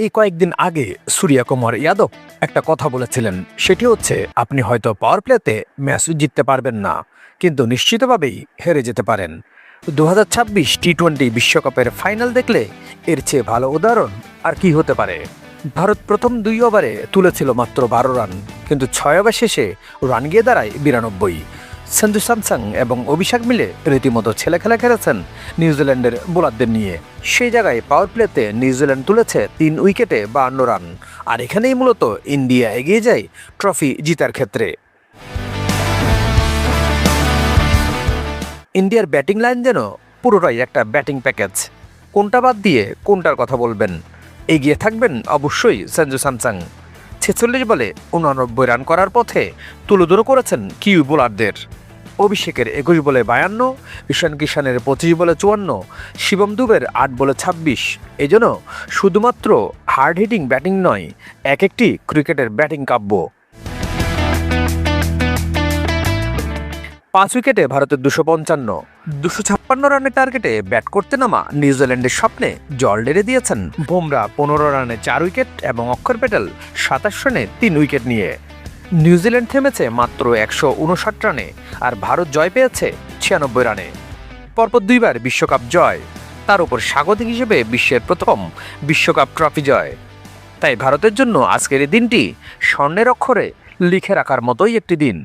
এই কয়েকদিন আগে সূর্যকুমার যাদব একটা কথা বলেছিলেন, সেটি হচ্ছে আপনি হয়তো পাওয়ার প্লেতে ম্যাচ জিততে পারবেন না, কিন্তু নিশ্চিতভাবেই হেরে যেতে পারেন। 2026 টি-20 বিশ্বকাপের ফাইনাল দেখলে এর চেয়ে ভালো উদাহরণ আর কি হতে পারে। ভারত প্রথম 2 ওভারে তুলেছিল মাত্র 12 রান, কিন্তু 6 ওভার শেষে রান গিয়ে দাঁড়ায় 92। সঞ্জু স্যামসন এবং অভিষেক মিলে রীতিমতো ছেলে খেলা খেলেছেন নিউজিল্যান্ডের বোলারদের নিয়ে। সেই জায়গায় পাওয়ার প্লেতে নিউজিল্যান্ড তুলেছে 3 উইকেটে 52 রান, আর এখানেই মূলত ইন্ডিয়া এগিয়ে যায় ট্রফি জিতার ক্ষেত্রে। ইন্ডিয়ার ব্যাটিং লাইন যেন পুরোটাই একটা ব্যাটিং প্যাকেজ, কোনটা বাদ দিয়ে কোনটার কথা বলবেন। এগিয়ে থাকবেন অবশ্যই সঞ্জু স্যামসন, 46 বলে 89 রান করার পথে তুলোধুনো করেছেন কিউ বোলারদের। অভিষেকের 21 বলে 52, ঈশান কিষানের 25 বলে 54, শিবম দুবের 8 বলে 26। এজন্য শুধুমাত্র হার্ড হিটিং ব্যাটিং নয়, এক একটি ক্রিকেটের ব্যাটিং কাব্য। 5 উইকেটে ভারতের 255, 256 রানের টার্গেটে ব্যাট করতে নামা নিউজিল্যান্ডের স্বপ্নে জল ঢেলে দিয়েছেন বুমরা 15 রানে 4 উইকেট এবং অক্ষর প্যাটেল 27 রানে 3 উইকেট নিয়ে। নিউজিল্যান্ড থেমেছে মাত্র 159 রানে, আর ভারত জয় পেয়েছে 96 রানে। পরপর 2 বার বিশ্বকাপ জয়, তার উপর স্বাগতিক হিসেবে বিশ্বের প্রথম বিশ্বকাপ ট্রফি জয়। তাই ভারতের জন্য আজকের এই দিনটি স্বর্ণের অক্ষরে লিখে রাখার মতোই একটি দিন।